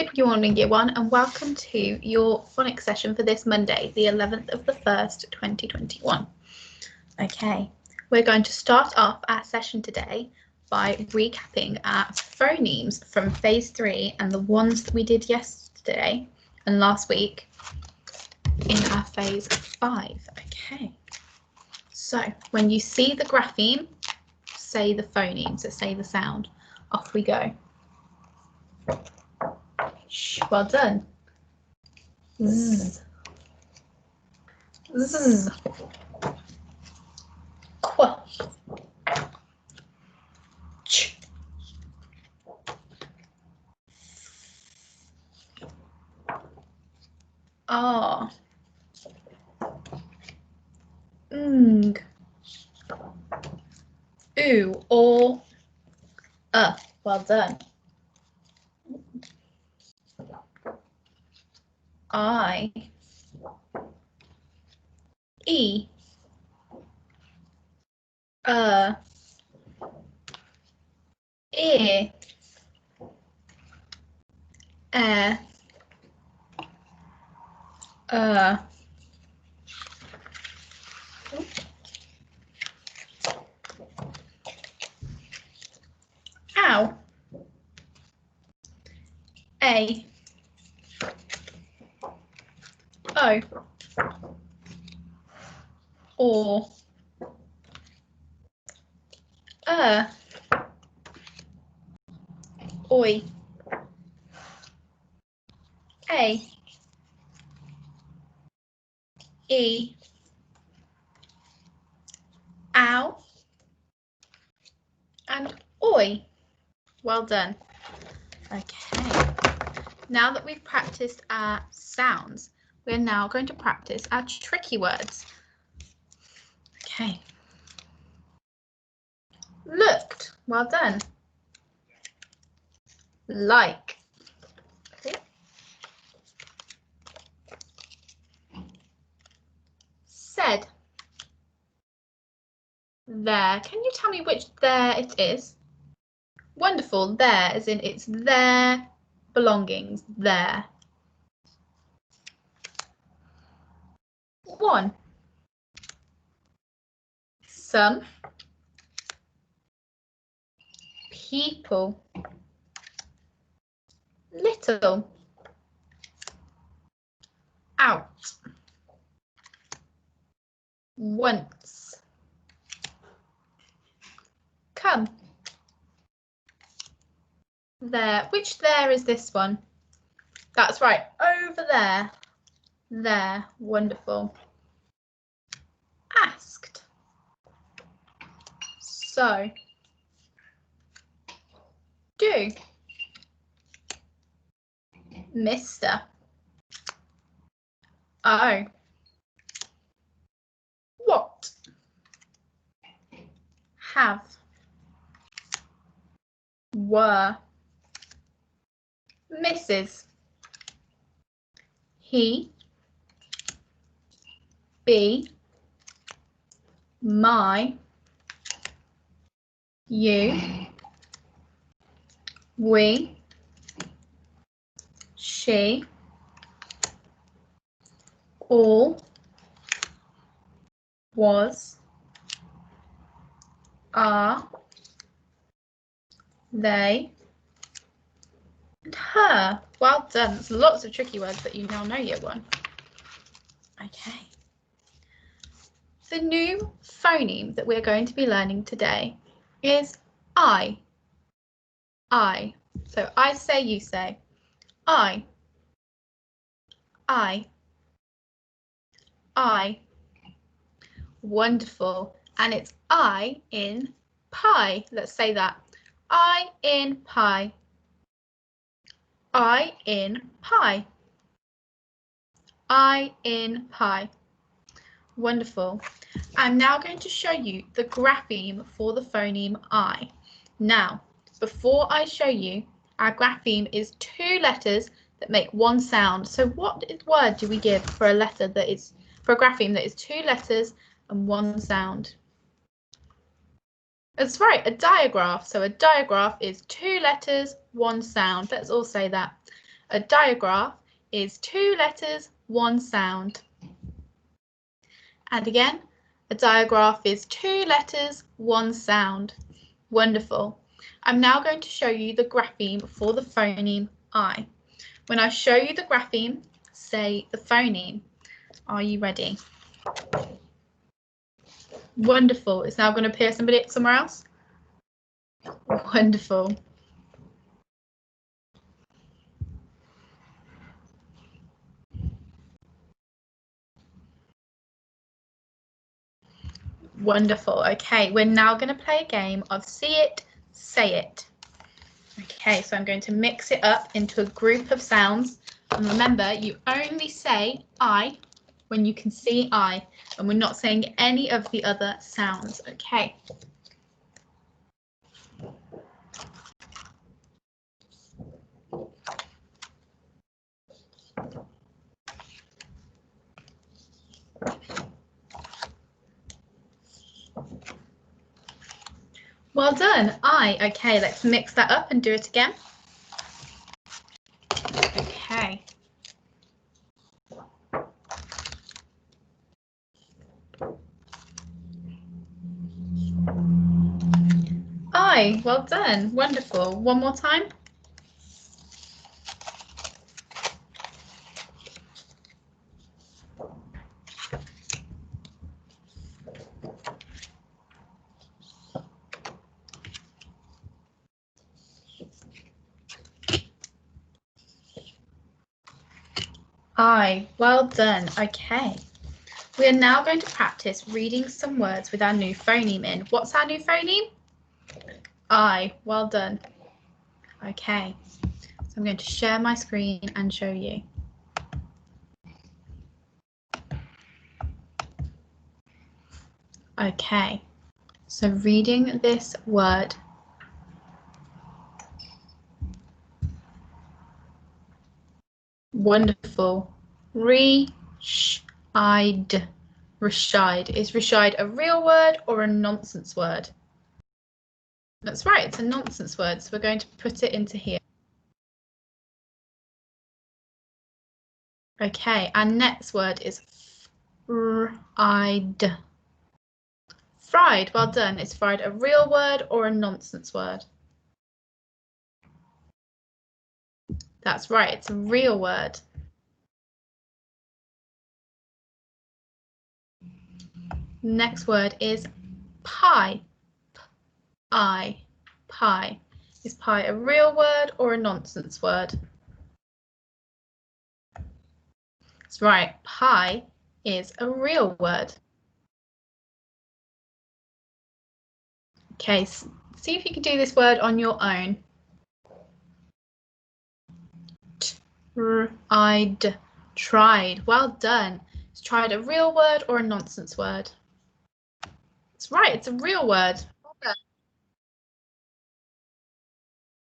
Good morning, Year 1, and welcome to your phonics session for this Monday, the 11th of the 1st, 2021. Okay, we're going to start off our session today by recapping our phonemes from Phase 3 and the ones that we did yesterday and last week in our Phase 5. Okay, so when you see the grapheme, say the phoneme, so say the sound. Off we go. Well done. Z. Z. Qu. Ch. Ah. Ng. Oo or well done. I. E. E. Ow. A. O. Or. Oi. A. E. Ow. And oi. Well done. Okay. Now that we've practiced our sounds, we're now going to practice our tricky words. Okay. Looked. Well done. Like. Okay. Said. There. Can you tell me which there it is? Wonderful. There, as in it's their belongings. There. One. Some. People. Little. Out. Once. Come. There. Which there is this one? That's right. Over there. There. Wonderful. Asked. So. Do. Mr. Oh. What? Have. Were. Mrs. He. Be. My. You. We. She. All. Was. Are. They. And her. Well done. There's lots of tricky words that you now know, Year 1. Okay. The new phoneme that we're going to be learning today is I. I. So I say, you say. I. I. I. Wonderful. And it's I in pie. Let's say that. I in pie. I in pie. I in pie. Wonderful. I'm now going to show you the grapheme for the phoneme I. Now, before I show you, our grapheme is 2 letters that make one sound. So what word do we give for a letter that is, for a grapheme that is 2 letters and 1 sound? That's right, a diagraph. So a diagraph is 2 letters, 1 sound. Let's all say that. A digraph is 2 letters, 1 sound. And again, a digraph is 2 letters, 1 sound. Wonderful. I'm now going to show you the grapheme for the phoneme I. When I show you the grapheme, say the phoneme. Are you ready? Wonderful. It's now going to appear somewhere else. Wonderful. Wonderful. Okay, we're now going to play a game of see it, say it. Okay, so I'm going to mix it up into a group of sounds. And remember, you only say I when you can see I, and we're not saying any of the other sounds. Okay. Well done. I. Okay, let's mix that up and do it again. Okay. I. Well done. Wonderful. One more time. I. Well done. Okay. We are now going to practice reading some words with our new phoneme in. What's our new phoneme? I. Well done. Okay. So I'm going to share my screen and show you. Okay. So reading this word. Wonderful. Reshide. Reshide. Is reshide a real word or a nonsense word? That's right, it's a nonsense word, so we're going to put it into here. Okay, our next word is fried. Fried, well done. Is fried a real word or a nonsense word? That's right, it's a real word. Next word is pie. Pie. Is pie a real word or a nonsense word? That's right, pie is a real word. Okay, see if you can do this word on your own. Tried. Well done. Is tried a real word or a nonsense word? That's right, it's a real word. Well done.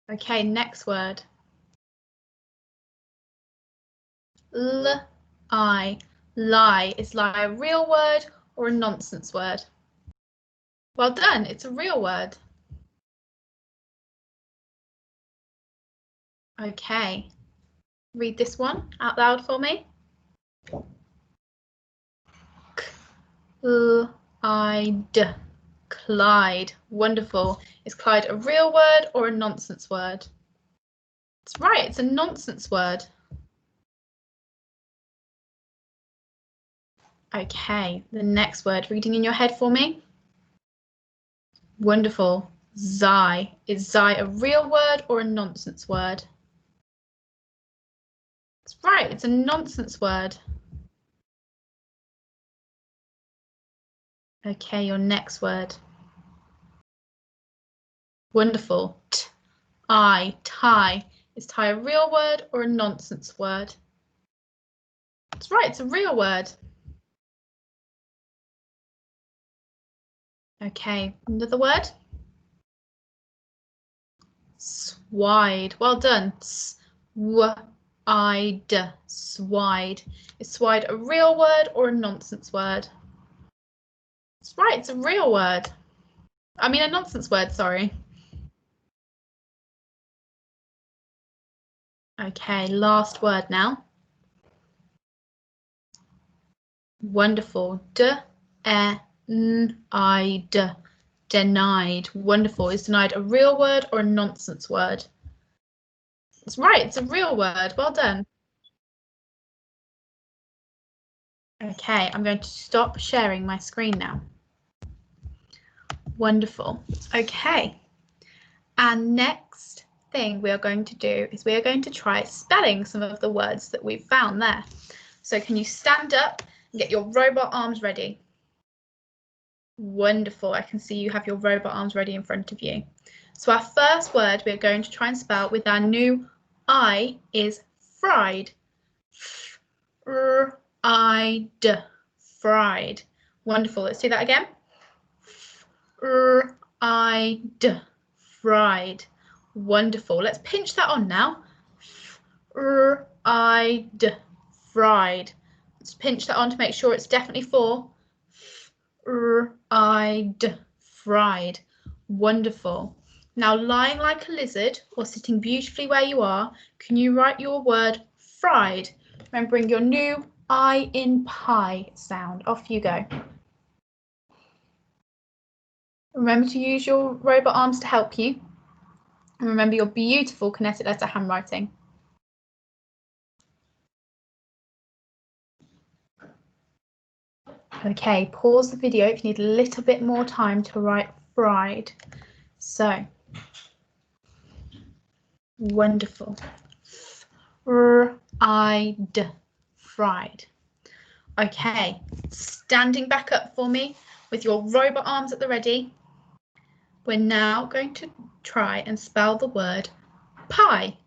Okay, next word. Lie. Is lie a real word or a nonsense word? Well done, it's a real word. Okay, read this one out loud for me. Clyde. Wonderful. Is Clyde a real word or a nonsense word? That's right, it's a nonsense word. Okay, the next word, reading in your head for me. Wonderful. Zai. Is Zai a real word or a nonsense word? That's right, it's a nonsense word. Okay, your next word. Wonderful. Tie. Is tie a real word or a nonsense word? That's right, it's a real word. Okay, another word. Swide. Well done. Swide. Swide. Is swide a real word or a nonsense word? That's right, it's a real word. I mean a nonsense word, sorry. Okay, last word now. Wonderful. D-E-N-I-D. Denied. Wonderful. Is denied a real word or a nonsense word? That's right, it's a real word. Well done. Okay, I'm going to stop sharing my screen now. Wonderful. Okay. And next thing we are going to do is we are going to try spelling some of the words that we've found there. So can you stand up and get your robot arms ready? Wonderful. I can see you have your robot arms ready in front of you. So our first word we're going to try and spell with our new I is fried. F-R-I-D. Fried. Wonderful. Let's do that again. F-R-I-D. Fried. Wonderful. Let's pinch that on now. Fried. Fried. Let's pinch that on to make sure it's definitely four. Fried. Fried. Wonderful. Now, lying like a lizard or sitting beautifully where you are, can you write your word fried? Remembering your new I in pie sound. Off you go. Remember to use your robot arms to help you. And remember your beautiful kinetic letter handwriting. Okay, pause the video if you need a little bit more time to write fried. So, wonderful. Fried. Fried. Okay, standing back up for me with your robot arms at the ready. We're now going to try and spell the word pie.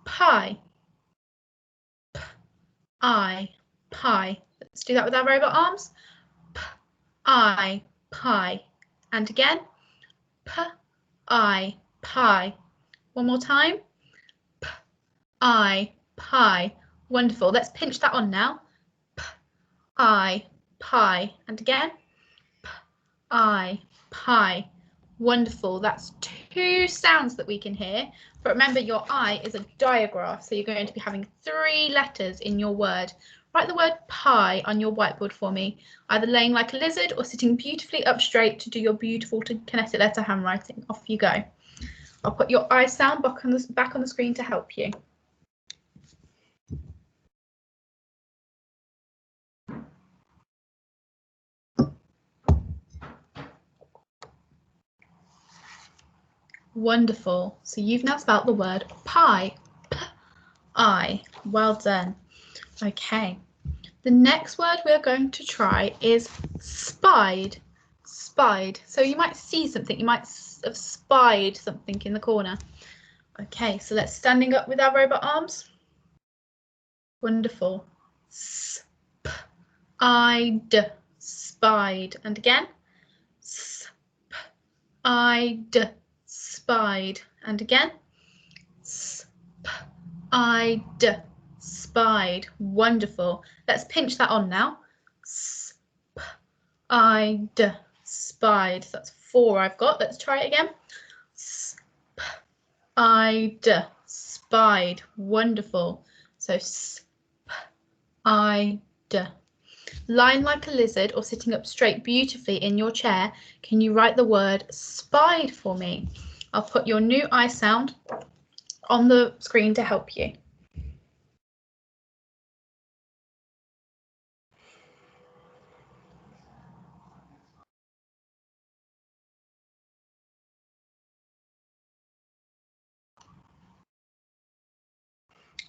Pie. P-I. Pie. Let's do that with our robot arms. P-I. Pie. And again. P-I. Pie. One more time. P-I. Pie. Wonderful. Let's pinch that on now. P-I. Pie. And again. P-I. Pie. Wonderful. That's two sounds that we can hear. But remember, your I is a digraph, so you're going to be having 3 letters in your word. Write the word pie on your whiteboard for me, either laying like a lizard or sitting beautifully up straight to do your beautiful kinetic letter handwriting. Off you go. I'll put your I sound back on the screen to help you. Wonderful. So you've now spelt the word pie. P-I. Well done. Okay. The next word we're going to try is spied. Spied. So you might see something. You might have spied something in the corner. Okay, so let's standing up with our robot arms. Wonderful. S-p-I-d. Spied. And again. S-p-I-d. Spied. And again. S-p-I-d. Spied. Wonderful. Let's pinch that on now. S-p-I-d. Spied. So that's 4 I've got. Let's try it again. S-p-I-d. Spied. Wonderful. So S-p-I-d. Lying like a lizard or sitting up straight beautifully in your chair, can you write the word spied for me? I'll put your new I sound on the screen to help you.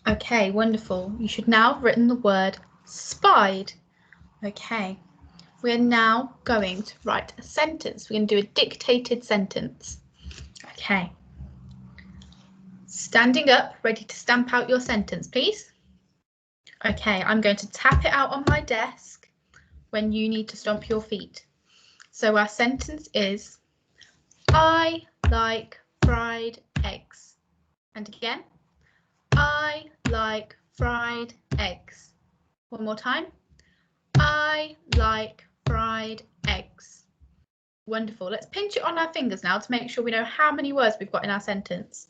Okay, wonderful. You should now have written the word spied. Okay, we're now going to write a sentence. We're going to do a dictated sentence. Okay. Standing up, ready to stamp out your sentence, please. Okay, I'm going to tap it out on my desk when you need to stomp your feet. So our sentence is, I like fried eggs. And again, I like fried eggs. One more time. I like fried eggs. Wonderful. Let's pinch it on our fingers now to make sure we know how many words we've got in our sentence.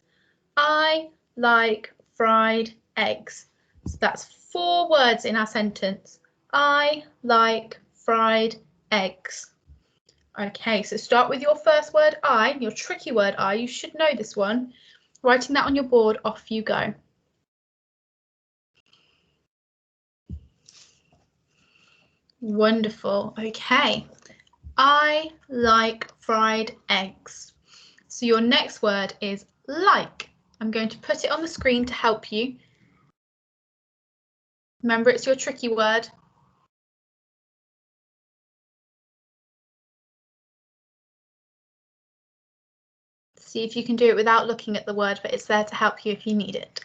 I like fried eggs. So that's 4 words in our sentence. I like fried eggs. Okay, so start with your first word, I, your tricky word, I. You should know this one. Writing that on your board, off you go. Wonderful. Okay, I like fried eggs. So your next word is like. I'm going to put it on the screen to help you. Remember, it's your tricky word. See if you can do it without looking at the word, but it's there to help you if you need it.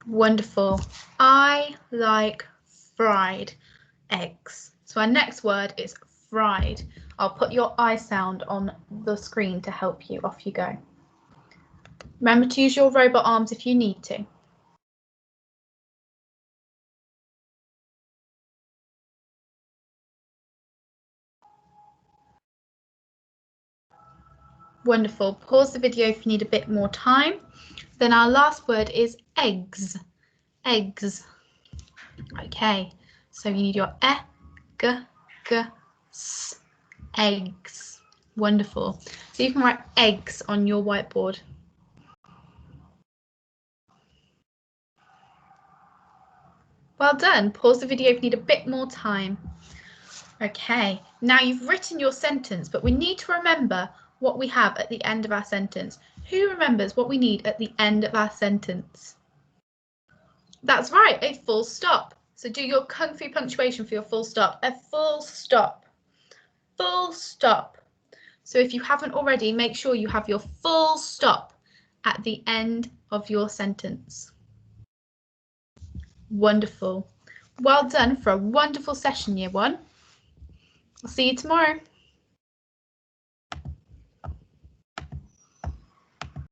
Wonderful. I like fried eggs. So our next word is fried. I'll put your I sound on the screen to help you. Off you go. Remember to use your robot arms if you need to. Wonderful. Pause the video if you need a bit more time. Then our last word is eggs. Eggs. Okay, so you need your e, g, g, s. Eggs. Wonderful. So you can write eggs on your whiteboard. Well done. Pause the video if you need a bit more time. Okay, now you've written your sentence, but we need to remember what we have at the end of our sentence. Who remembers what we need at the end of our sentence? That's right, a full stop. So do your kung fu punctuation for your full stop. A full stop. Full stop. So if you haven't already, make sure you have your full stop at the end of your sentence. Wonderful. Well done for a wonderful session, Year 1. I'll see you tomorrow.